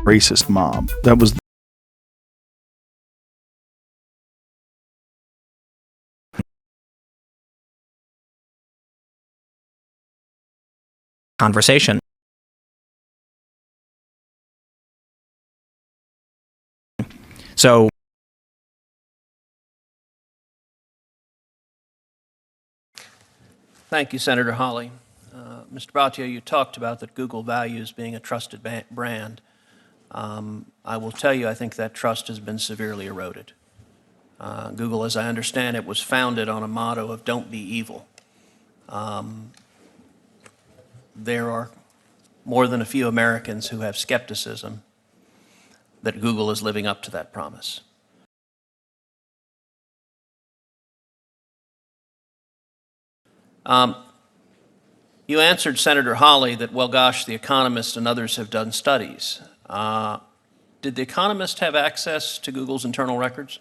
Racist mob. That was conversation. So thank you, Senator Hawley. Mr. Bhatia, you talked about that Google values being a trusted brand. I will tell you, I think that trust has been severely eroded. Google, as I understand it, was founded on a motto of "Don't be evil." There are more than a few Americans who have skepticism that Google is living up to that promise. You answered Senator Hawley that, well, gosh, The Economist and others have done studies. Did The Economist have access to Google's internal records?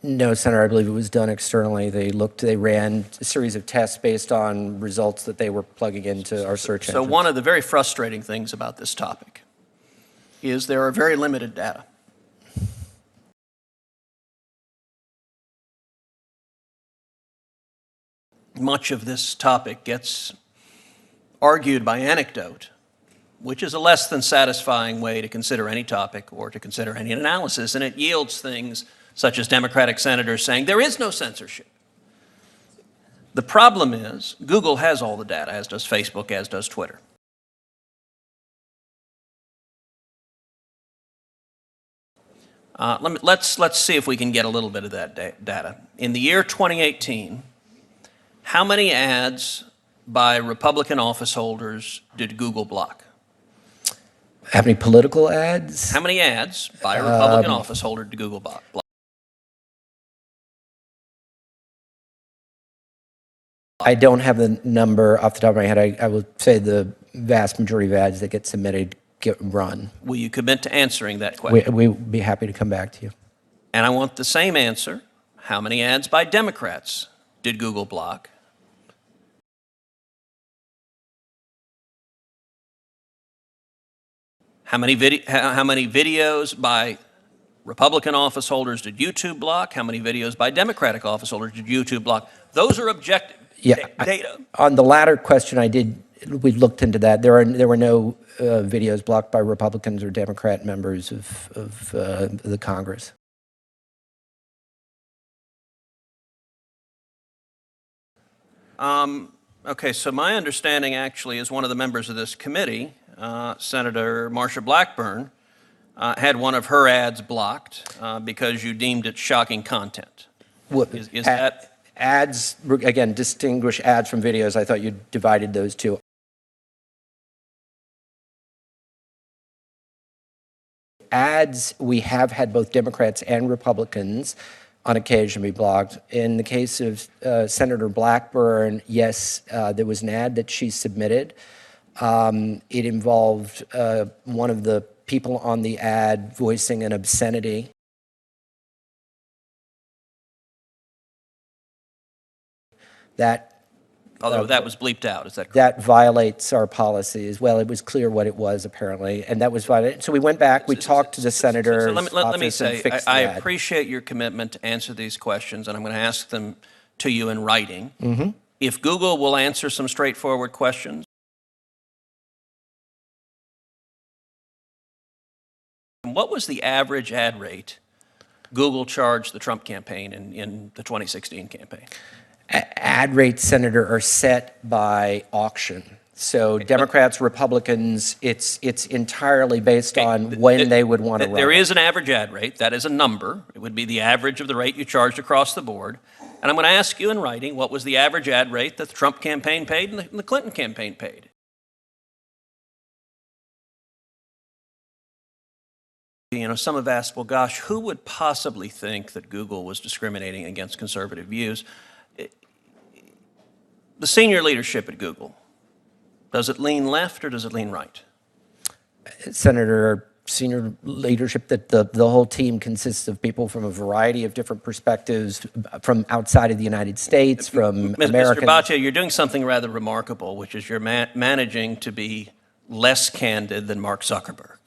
No, Senator, I believe it was done externally. They ran a series of tests based on results that they were plugging into our search engine. So one of the very frustrating things about this topic is there are very limited data. Much of this topic gets argued by anecdote, which is a less than satisfying way to consider any topic or to consider any analysis, and it yields things such as Democratic senators saying there is no censorship. The problem is Google has all the data, as does Facebook, as does Twitter. Let's see if we can get a little bit of that data. In the year 2018, how many ads by Republican office holders did Google block? How many political ads? How many ads by a Republican office holder did Google block? I don't have the number off the top of my head. I will say the vast majority of ads that get submitted get run. Will you commit to answering that question? We would be happy to come back to you. And I want the same answer. How many ads by Democrats did Google block? How many videos by Republican office holders did YouTube block? How many videos by Democratic office holders did YouTube block? Those are objective data. On the latter question, we looked into that. There were no videos blocked by Republicans or Democrat members of the Congress. Okay, so my understanding actually is one of the members of this committee, Senator Marsha Blackburn, had one of her ads blocked because you deemed it shocking content. Is that... Ads, again, distinguish ads from videos. I thought you divided those two. Ads, we have had both Democrats and Republicans on occasion be blocked. In the case of Senator Blackburn, yes, there was an ad that she submitted. It involved one of the people on the ad voicing an obscenity. Although that was bleeped out, is that correct? That violates our policy as well. It was clear what it was, apparently, and that was violated. So we went back, we talked to the senator's let me office say, and fixed I that. appreciate your commitment to answer these questions, and I'm going to ask them to you in writing. Mm-hmm. If Google will answer some straightforward questions, what was the average ad rate Google charged the Trump campaign in the 2016 campaign? Ad rates, Senator, are set by auction. So Democrats, Republicans, it's entirely based on when they would want to run. There is an average ad rate. That is a number. It would be the average of the rate you charged across the board. And I'm going to ask you in writing, what was the average ad rate that the Trump campaign paid and the Clinton campaign paid? You know, some have asked, well, gosh, who would possibly think that Google was discriminating against conservative views? The senior leadership at Google, does it lean left or does it lean right? Senator, senior leadership that the whole team consists of people from a variety of different perspectives from outside of the United States, from American. Mr. Baccia, you're doing something rather remarkable, which is you're managing to be less candid than Mark Zuckerberg.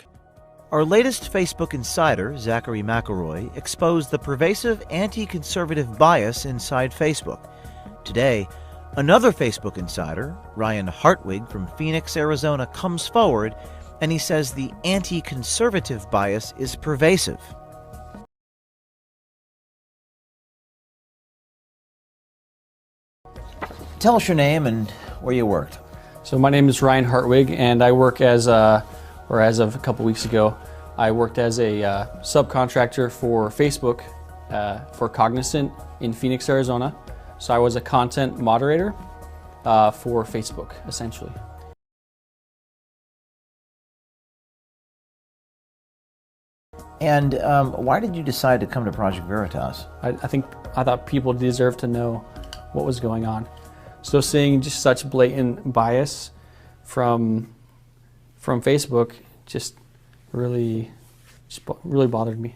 Our latest Facebook insider, Zachary McElroy, exposed the pervasive anti-conservative bias inside Facebook. Today, another Facebook insider, Ryan Hartwig from Phoenix, Arizona, comes forward and he says the anti-conservative bias is pervasive. Tell us your name and where you worked. So my name is Ryan Hartwig, and I work as of a couple weeks ago, I worked as a subcontractor for Facebook for Cognizant in Phoenix, Arizona. So I was a content moderator for Facebook, essentially. And why did you decide to come to Project Veritas? I thought people deserved to know what was going on. So seeing just such blatant bias from Facebook just really bothered me.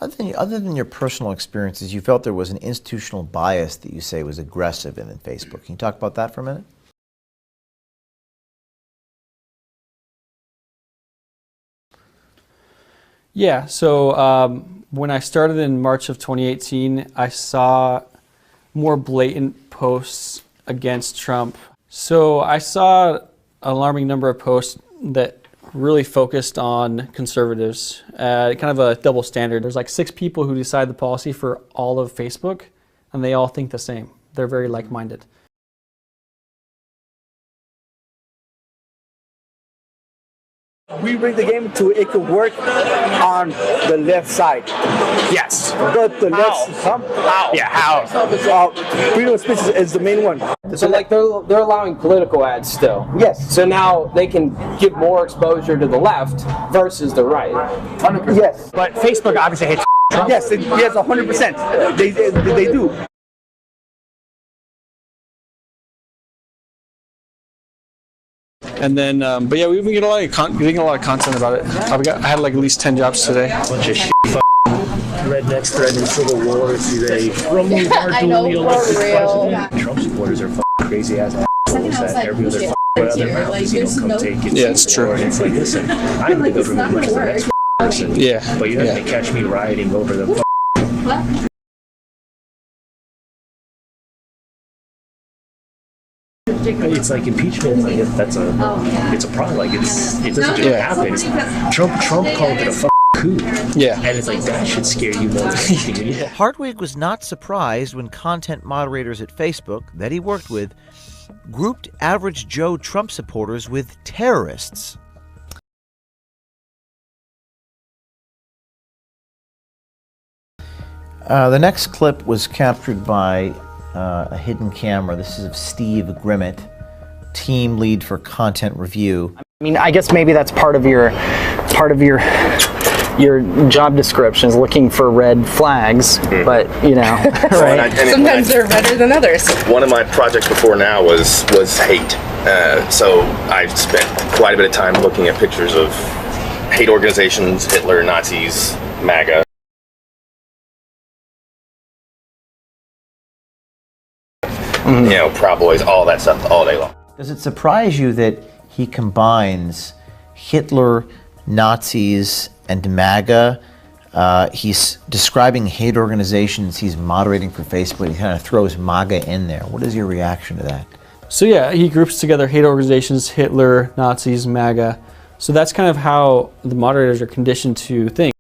Other than your personal experiences, you felt there was an institutional bias that you say was aggressive in Facebook. Can you talk about that for a minute? Yeah, so when I started in March of 2018, I saw more blatant posts against Trump. So I saw an alarming number of posts that really focused on conservatives, kind of a double standard. There's like 6 people who decide the policy for all of Facebook, and they all think the same. They're very like-minded. We bring the game to it could work on the left side. Yes. But the left, How? Yeah, how? freedom of speech is the main one. So like they're allowing political ads still. Yes. So now they can give more exposure to the left versus the right. 100%. Yes. But Facebook obviously hates Trump. Yes, yes, 100%. They do. And then, but yeah, we've been getting a lot of content about it. I had like at least 10 jobs today. Bunch of shit rednecks threatening civil war if they rumble hard to the elected president. Trump supporters are crazy ass assholes that every other other mouth, come take it. Yeah, it's true. And it's like, listen, I'm the government works for the next person. Yeah. But you're not gonna catch me rioting over the It's like impeachment. Like it's a problem. Like it doesn't just happen. Trump called it a coup. Yeah. And it's like that should scare you more than anything. Yeah. Hartwig was not surprised when content moderators at Facebook that he worked with grouped average Joe Trump supporters with terrorists. The next clip was captured by a hidden camera. This is of Steve Grimmett, team lead for content review. I mean, I guess maybe that's part of your job description is looking for red flags, but you know, right? Sometimes they're better than others. One of my projects before now was hate. So I spent quite a bit of time looking at pictures of hate organizations, Hitler, Nazis, MAGA. You know, Proud Boys, all that stuff, all day long. Does it surprise you that he combines Hitler, Nazis, and MAGA? He's describing hate organizations he's moderating for Facebook. He kind of throws MAGA in there. What is your reaction to that? So yeah, he groups together hate organizations, Hitler, Nazis, MAGA. So that's kind of how the moderators are conditioned to think.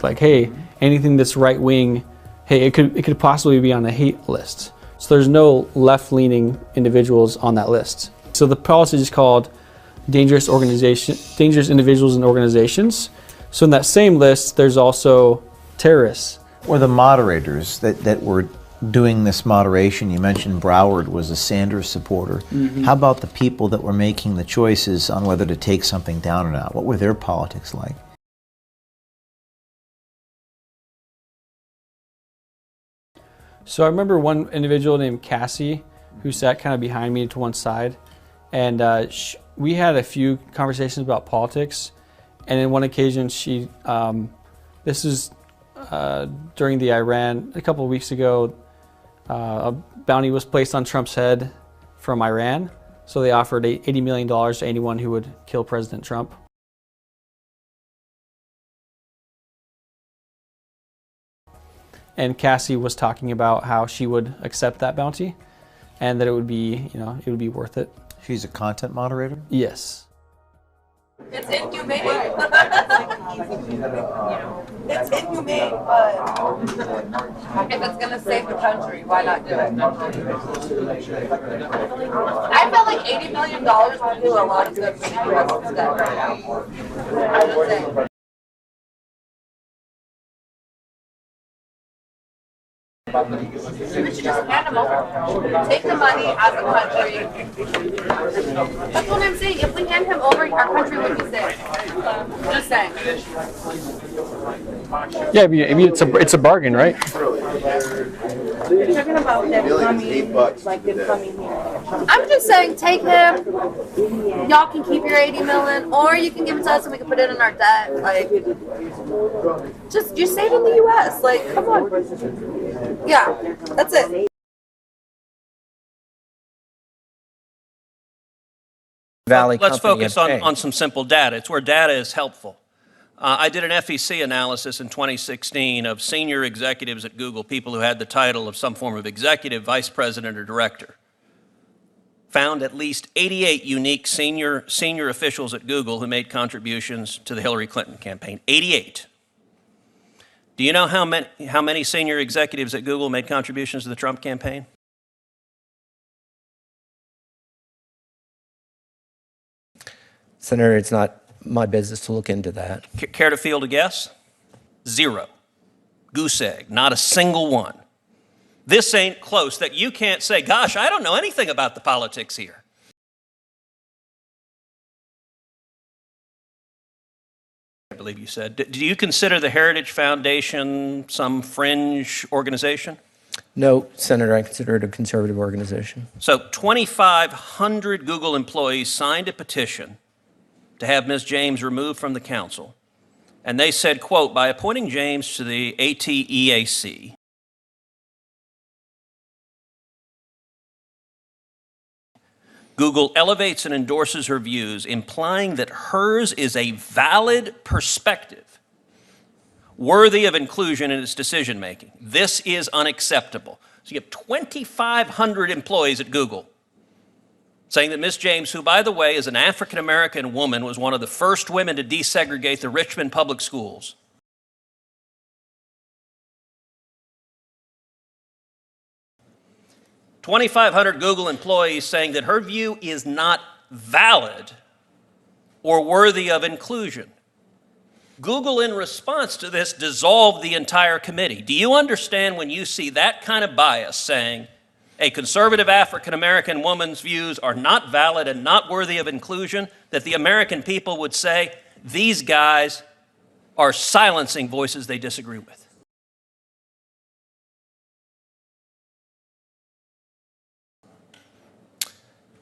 Like, hey, anything that's right wing, hey, it could possibly be on the hate list. So there's no left-leaning individuals on that list. So the policy is called dangerous individuals and organizations. So in that same list, there's also terrorists. Or the moderators that were doing this moderation. You mentioned Broward was a Sanders supporter. Mm-hmm. How about the people that were making the choices on whether to take something down or not? What were their politics like? So I remember one individual named Cassie who sat kind of behind me to one side, And we had a few conversations about politics. And on one occasion, this is during the Iran, a couple of weeks ago, a bounty was placed on Trump's head from Iran. So they offered $80 million to anyone who would kill President Trump. And Cassie was talking about how she would accept that bounty and that it would be, it would be worth it. She's a content moderator? Yes. It's inhumane. It's inhumane, but if it's gonna save the country, why not do it? I feel like $80 million would do a lot of good for the U.S. instead right now. I'm just saying. We should just hand them over. Take the money as a country. That's what I'm saying. If we hand him over, our country would be safe. Just saying. Yeah, I mean it's a bargain, right? You're talking about them coming, like them coming here. I'm just saying, take him. Y'all can keep your 80 million, or you can give it to us and we can put it in our debt. Like, just you're saving the U.S. Like, come on. Yeah, that's it. Valley Let's Company focus obtained. on some simple data. It's where data is helpful. I did an FEC analysis in 2016 of senior executives at Google, people who had the title of some form of executive, vice president, or director. Found at least 88 unique senior officials at Google who made contributions to the Hillary Clinton campaign. 88. Do you know how many senior executives at Google made contributions to the Trump campaign? Senator, it's not my business to look into that. Care to field a guess? 0. Goose egg, not a single one. This ain't close that you can't say, gosh, I don't know anything about the politics here. I believe you said. Do you consider the Heritage Foundation some fringe organization? No, Senator, I consider it a conservative organization. So 2,500 Google employees signed a petition to have Ms. James removed from the council. And they said, quote, by appointing James to the ATEAC, Google elevates and endorses her views, implying that hers is a valid perspective worthy of inclusion in its decision-making. This is unacceptable. So you have 2,500 employees at Google saying that Ms. James, who, by the way, is an African-American woman, was one of the first women to desegregate the Richmond public schools. $2,500 Google employees saying that her view is not valid or worthy of inclusion. Google, in response to this, dissolved the entire committee. Do you understand when you see that kind of bias saying a conservative African-American woman's views are not valid and not worthy of inclusion, that the American people would say, these guys are silencing voices they disagree with?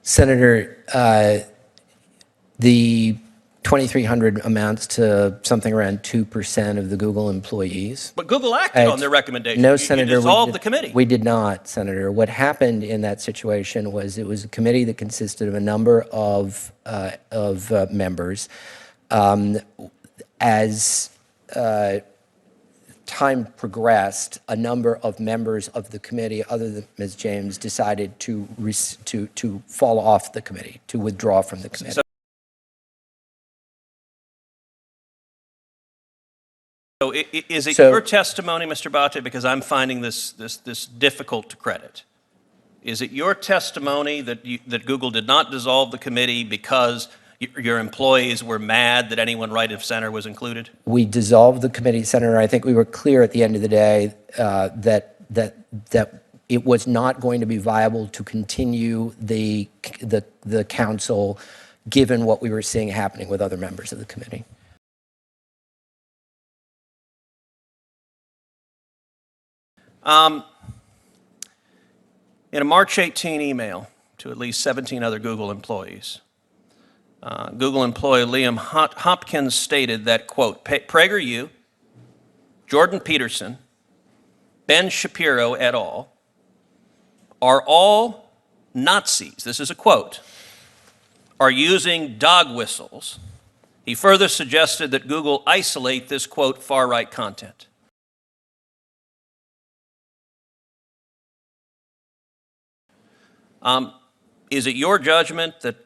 Senator, the 2,300 amounts to something around 2% of the Google employees. But Google acted on their recommendation. No, You Senator. dissolved the committee. We did not, Senator. What happened in that situation was it was a committee that consisted of a number of members. As time progressed, a number of members of the committee, other than Ms. James, decided to fall off the committee, to withdraw from the committee. So is it your testimony, Mr. Bate, because I'm finding this difficult to credit? Is it your testimony that Google did not dissolve the committee because your employees were mad that anyone right of center was included? We dissolved the committee, Senator. I think we were clear at the end of the day that it was not going to be viable to continue the council, given what we were seeing happening with other members of the committee. In a March 18 email, to at least 17 other Google employees. Google employee Liam Hopkins stated that, quote, PragerU, Jordan Peterson, Ben Shapiro et al. Are all Nazis, this is a quote, are using dog whistles. He further suggested that Google isolate this, quote, far-right content. Is it your judgment that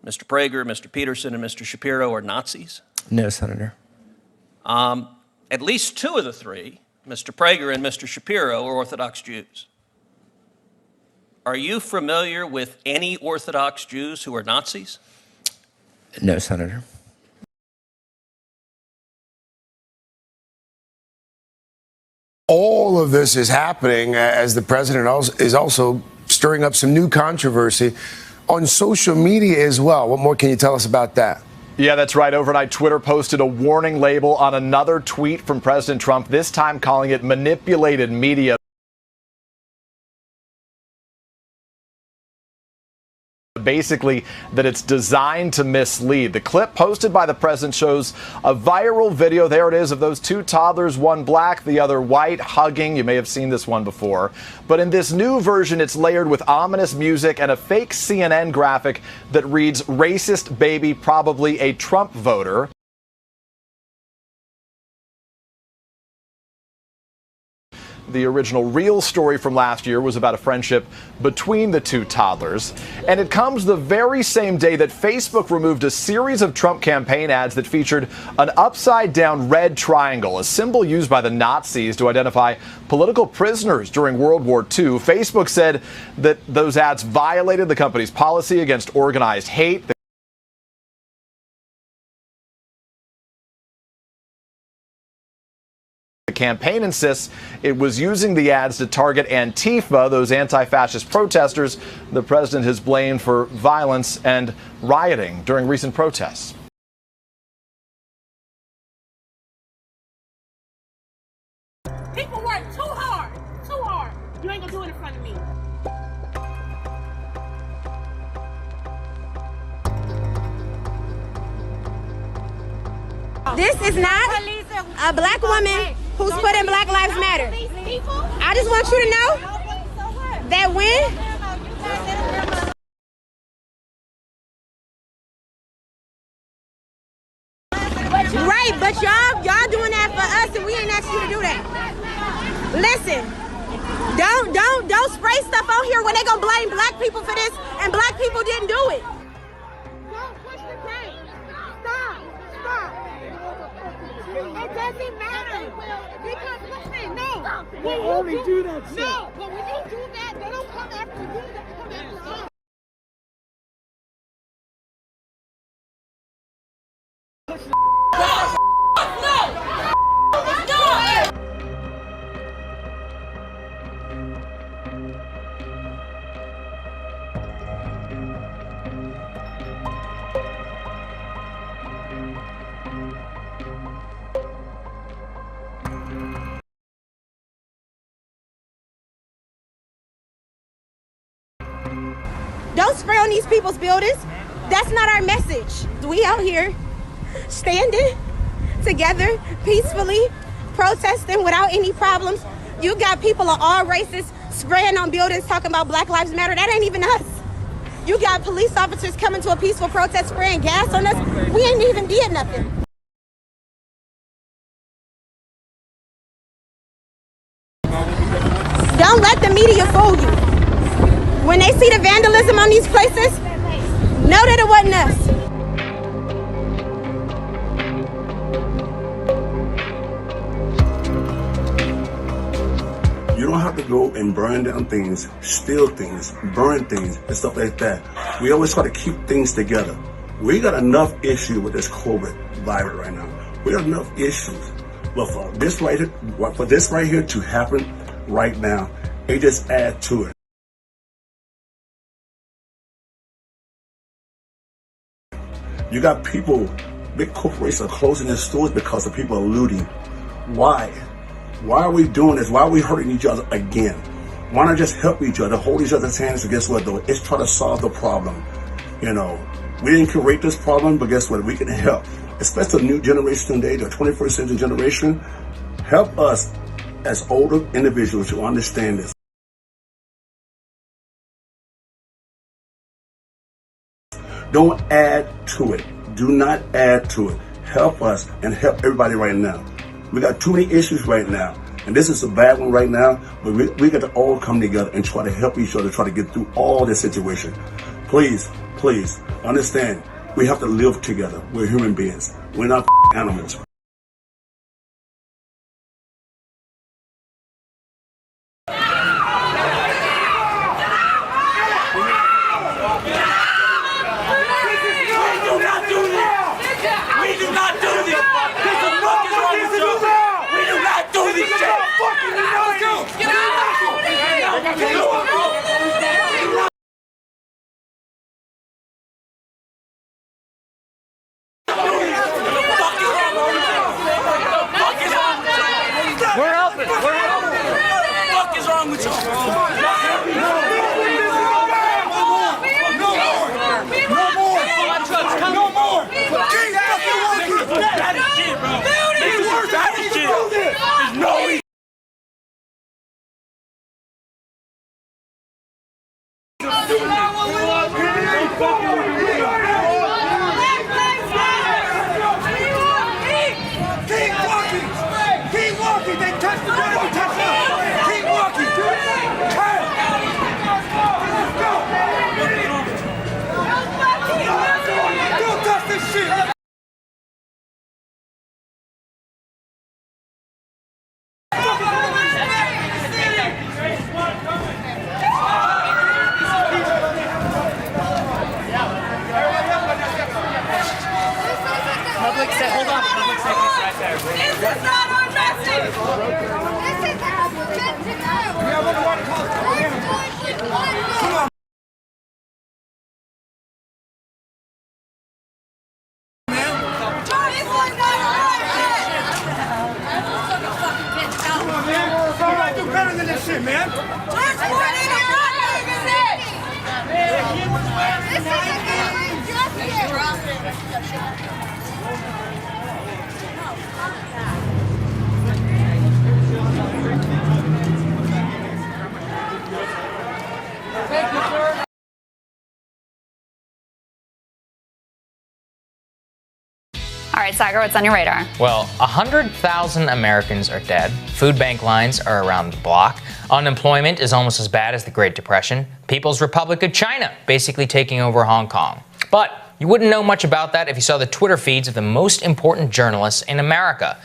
Mr. Prager, Mr. Peterson, and Mr. Shapiro are Nazis? No, Senator. At least two of the three, Mr. Prager and Mr. Shapiro, are Orthodox Jews. Are you familiar with any Orthodox Jews who are Nazis? No, Senator. All of this is happening as the president is also stirring up some new controversy on social media as well. What more can you tell us about that? Yeah, that's right. Overnight, Twitter posted a warning label on another tweet from President Trump, this time calling it manipulated media. Basically, that it's designed to mislead. The clip posted by the president shows a viral video, there it is, of those two toddlers, one black, the other white, hugging. You may have seen this one before. But in this new version, it's layered with ominous music and a fake CNN graphic that reads, "Racist baby, probably a Trump voter." The original real story from last year was about a friendship between the two toddlers. And it comes the very same day that Facebook removed a series of Trump campaign ads that featured an upside-down red triangle, a symbol used by the Nazis to identify political prisoners during World War II. Facebook said that those ads violated the company's policy against organized hate. The campaign insists it was using the ads to target Antifa, those anti-fascist protesters the president has blamed for violence and rioting during recent protests. People work too hard. You ain't gonna do it in front of me. This is not a black woman who's put in Black Lives Matter. I just want you to know that right, but y'all doing that for us, and we ain't asked you to do that. Listen, don't spray stuff on here when they gonna blame black people for this, and black people didn't do it. Don't push the pain. Stop. It doesn't matter. Because listen, no. When you only do that shit. No, but when you do that, they don't come after you, they come after us. Don't spray on these people's buildings. That's not our message. We out here standing together peacefully, protesting without any problems. You got people of all races spraying on buildings talking about Black Lives Matter. That ain't even us. You got police officers coming to a peaceful protest spraying gas on us. We ain't even did nothing. Don't let the media fool you. When they see the vandalism on these places, know that it wasn't us. You don't have to go and burn down things, steal things, burn things, and stuff like that. We always try to keep things together. We got enough issue with this COVID virus right now. We got enough issues. But for this right here to happen right now, it just adds to it. You got people, big corporations are closing their stores because the people are looting. Why? Why are we doing this? Why are we hurting each other again? Why not just help each other, hold each other's hands, and guess what, though? It's try to solve the problem. You know, we didn't create this problem, but guess what? We can help. Especially the new generation today, the 21st century generation. Help us as older individuals to understand this. Don't add to it. Do not add to it. Help us and help everybody right now. We got too many issues right now. And this is a bad one right now, but we got to all come together and try to help each other, try to get through all this situation. Please, please, understand, we have to live together. We're human beings. We're not animals. All right, Sagar, what's on your radar? Well, 100,000 Americans are dead. Food bank lines are around the block. Unemployment is almost as bad as the Great Depression. People's Republic of China basically taking over Hong Kong. But you wouldn't know much about that if you saw the Twitter feeds of the most important journalists in America.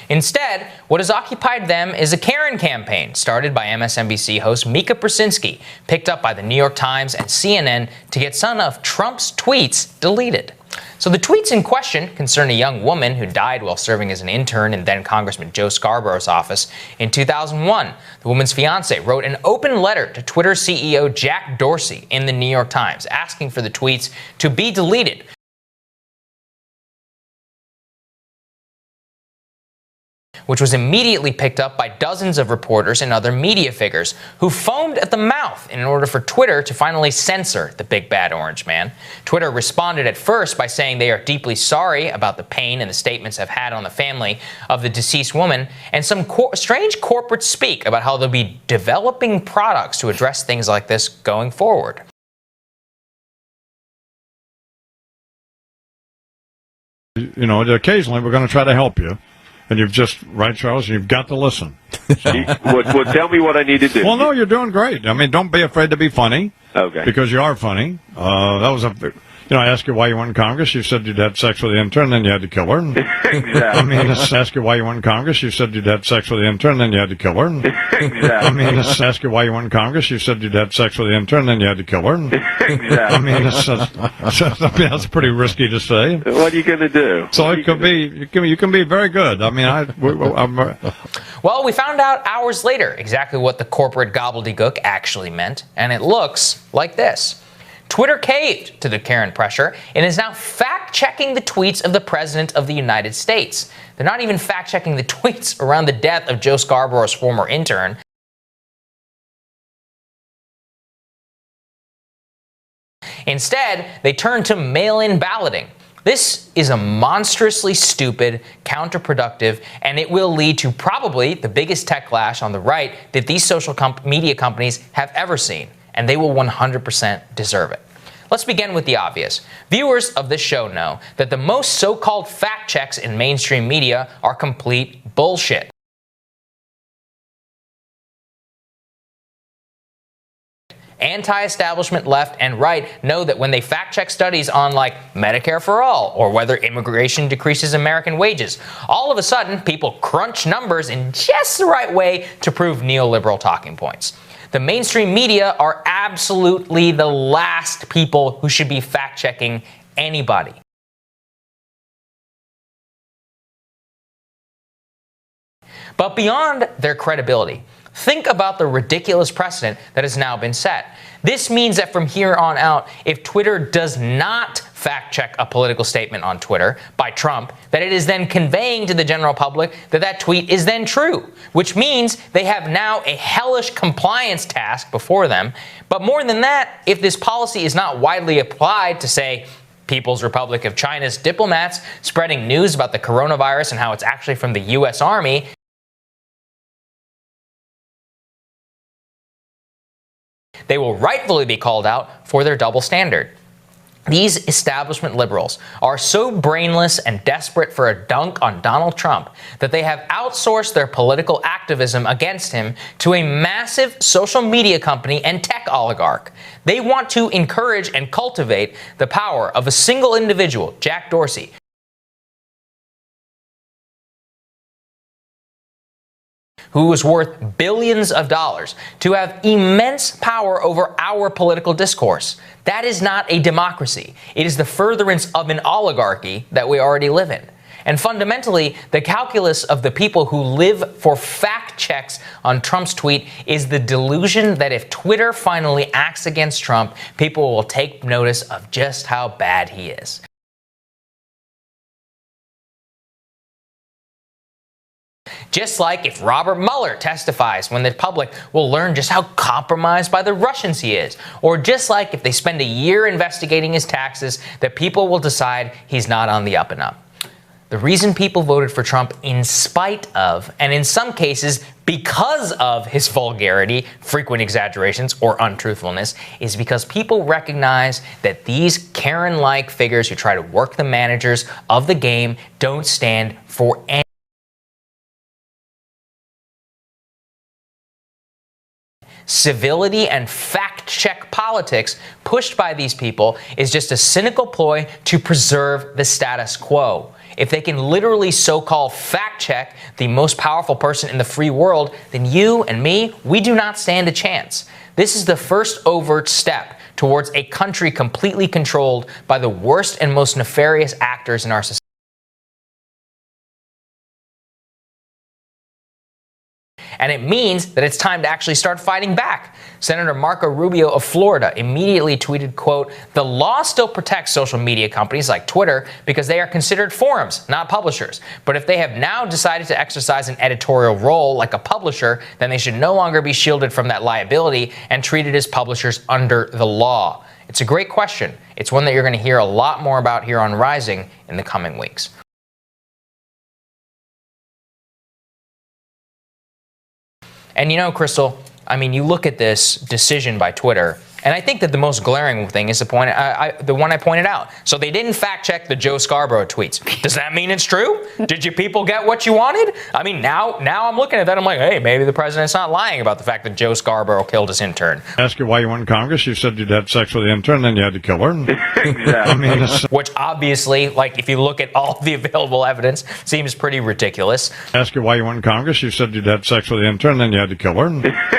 Instead, what has occupied them is a Karen campaign started by MSNBC host Mika Brzezinski, picked up by the New York Times and CNN to get some of Trump's tweets deleted. So the tweets in question concern a young woman who died while serving as an intern in then Congressman Joe Scarborough's office in 2001. The woman's fiance wrote an open letter to Twitter CEO Jack Dorsey in the New York Times asking for the tweets to be deleted. Which was immediately picked up by dozens of reporters and other media figures who foamed at the mouth in order for Twitter to finally censor the big bad orange man. Twitter responded at first by saying they are deeply sorry about the pain and the statements have had on the family of the deceased woman, and some strange corporate speak about how they'll be developing products to address things like this going forward. You know, occasionally we're going to try to help you. And you've just, right, Charles, you've got to listen. So. Well, tell me what I need to do. Well, no, you're doing great. I mean, don't be afraid to be funny. Okay. Because you are funny. That was I asked you why you went in Congress. You said you'd had sex with the intern, then you had to kill her. Exactly. I mean, ask you why you went in Congress. You said you'd had sex with the intern, then you had to kill her. Exactly. I mean, ask you why you went in Congress. You said you'd had sex with the intern, then you had to kill her. Exactly. I mean, that's pretty risky to say. What are you going to do? So it could be, you can be very good. I mean, Well, we found out hours later exactly what the corporate gobbledygook actually meant, and it looks like this. Twitter caved to the Karen pressure and is now fact-checking the tweets of the President of the United States. They're not even fact-checking the tweets around the death of Joe Scarborough's former intern. Instead, they turn to mail-in balloting. This is a monstrously stupid, counterproductive, and it will lead to probably the biggest tech clash on the right that these social media companies have ever seen, and they will 100% deserve it. Let's begin with the obvious. Viewers of this show know that the most so-called fact checks in mainstream media are complete bullshit. Anti-establishment left and right know that when they fact-check studies on like Medicare for all or whether immigration decreases American wages, all of a sudden people crunch numbers in just the right way to prove neoliberal talking points. The mainstream media are absolutely the last people who should be fact-checking anybody. But beyond their credibility, think about the ridiculous precedent that has now been set. This means that from here on out, if Twitter does not fact-check a political statement on Twitter by Trump, that it is then conveying to the general public that that tweet is then true, which means they have now a hellish compliance task before them. But more than that, if this policy is not widely applied to, say, People's Republic of China's diplomats spreading news about the coronavirus and how it's actually from the U.S. Army, they will rightfully be called out for their double standard. These establishment liberals are so brainless and desperate for a dunk on Donald Trump that they have outsourced their political activism against him to a massive social media company and tech oligarch. They want to encourage and cultivate the power of a single individual, Jack Dorsey, who is worth billions of dollars, to have immense power over our political discourse. That is not a democracy. It is the furtherance of an oligarchy that we already live in. And fundamentally, the calculus of the people who live for fact checks on Trump's tweet is the delusion that if Twitter finally acts against Trump, people will take notice of just how bad he is. Just like if Robert Mueller testifies when the public will learn just how compromised by the Russians he is. Or just like if they spend a year investigating his taxes, that people will decide he's not on the up and up. The reason people voted for Trump in spite of, and in some cases because of, his vulgarity, frequent exaggerations, or untruthfulness, is because people recognize that these Karen-like figures who try to work the managers of the game don't stand for any civility and fact-check politics pushed by these people is just a cynical ploy to preserve the status quo. If they can literally so-called fact-check the most powerful person in the free world, then you and me, we do not stand a chance. This is the first overt step towards a country completely controlled by the worst and most nefarious actors in our society. And it means that it's time to actually start fighting back. Senator Marco Rubio of Florida immediately tweeted, quote, "The law still protects social media companies like Twitter because they are considered forums, not publishers. But if they have now decided to exercise an editorial role like a publisher, then they should no longer be shielded from that liability and treated as publishers under the law." It's a great question. It's one that you're going to hear a lot more about here on Rising in the coming weeks. And you know, Crystal, I mean, you look at this decision by Twitter, and I think that the most glaring thing is the one I pointed out. So they didn't fact check the Joe Scarborough tweets. Does that mean it's true? Did you people get what you wanted? I mean, now I'm looking at that, I'm like, hey, maybe the president's not lying about the fact that Joe Scarborough killed his intern. Ask you why you went in Congress. You said you'd had sex with the intern, then you had to kill her. Exactly. I mean, which obviously, like, if you look at all the available evidence, seems pretty ridiculous. Ask you why you went in Congress. You said you'd had sex with the intern, then you had to kill her.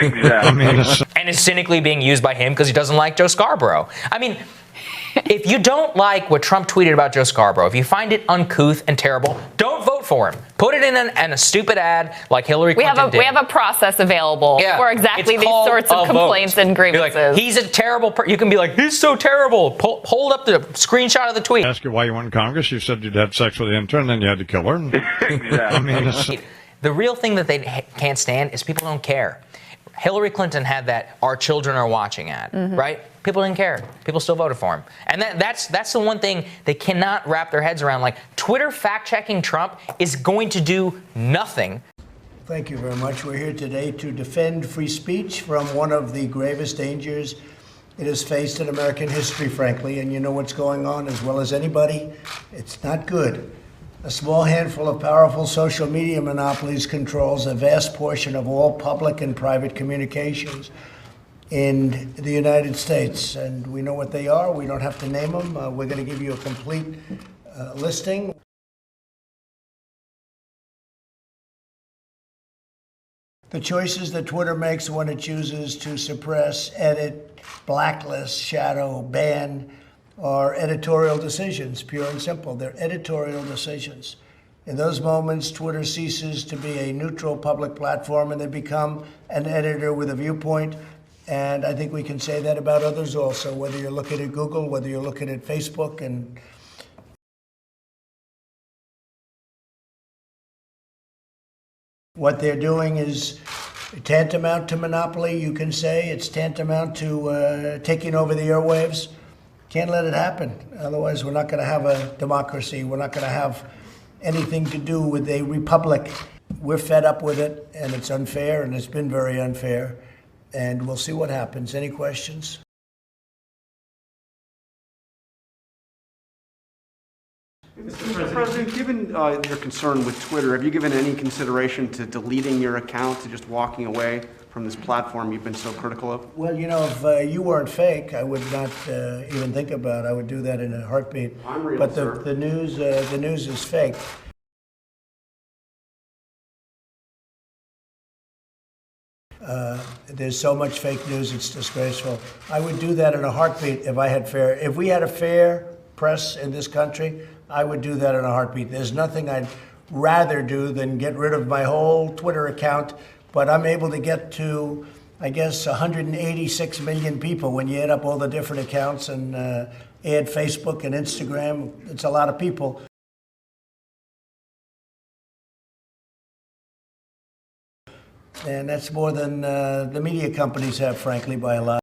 Exactly. I mean, and is cynically being used by him because he doesn't like Joe Scarborough. I mean, if you don't like what Trump tweeted about Joe Scarborough, if you find it uncouth and terrible, don't vote for him. Put it in a stupid ad like Hillary Clinton did. We have a process available for exactly It's these called sorts of a complaints vote. and Be grievances. like, he's a terrible you can be like, he's so terrible. Hold up the screenshot of the tweet. Ask you why you weren't in Congress. You said you'd had sex with the intern, then you had to kill her. I mean, The real thing that they can't stand is people don't care. Hillary Clinton had that "our children are watching" ad, right? People didn't care. People still voted for him. And that's the one thing they cannot wrap their heads around. Like, Twitter fact-checking Trump is going to do nothing. Thank you very much. We're here today to defend free speech from one of the gravest dangers it has faced in American history, frankly. And you know what's going on as well as anybody. It's not good. A small handful of powerful social media monopolies controls a vast portion of all public and private communications in the United States. And we know what they are. We don't have to name them. We're going to give you a complete listing. The choices that Twitter makes when it chooses to suppress, edit, blacklist, shadow, ban, are editorial decisions, pure and simple. They're editorial decisions. In those moments, Twitter ceases to be a neutral public platform and they become an editor with a viewpoint. And I think we can say that about others also, whether you're looking at Google, whether you're looking at Facebook. And what they're doing is tantamount to monopoly, you can say. It's tantamount to taking over the airwaves. Can't let it happen. Otherwise, we're not going to have a democracy. We're not going to have anything to do with a republic. We're fed up with it, and it's unfair, and it's been very unfair. And we'll see what happens. Any questions? Mr. President, given your concern with Twitter, have you given any consideration to deleting your account, to just walking away from this platform you've been so critical of? Well, you know, if you weren't fake, I would not even think about it. I would do that in a heartbeat. I'm real, but sir. the news is fake. There's so much fake news, it's disgraceful. I would do that in a heartbeat if we had a fair press in this country. I would do that in a heartbeat. There's nothing I'd rather do than get rid of my whole Twitter account, but I'm able to get to, I guess, 186 million people when you add up all the different accounts and add Facebook and Instagram. It's a lot of people. And that's more than the media companies have, frankly, by a lot.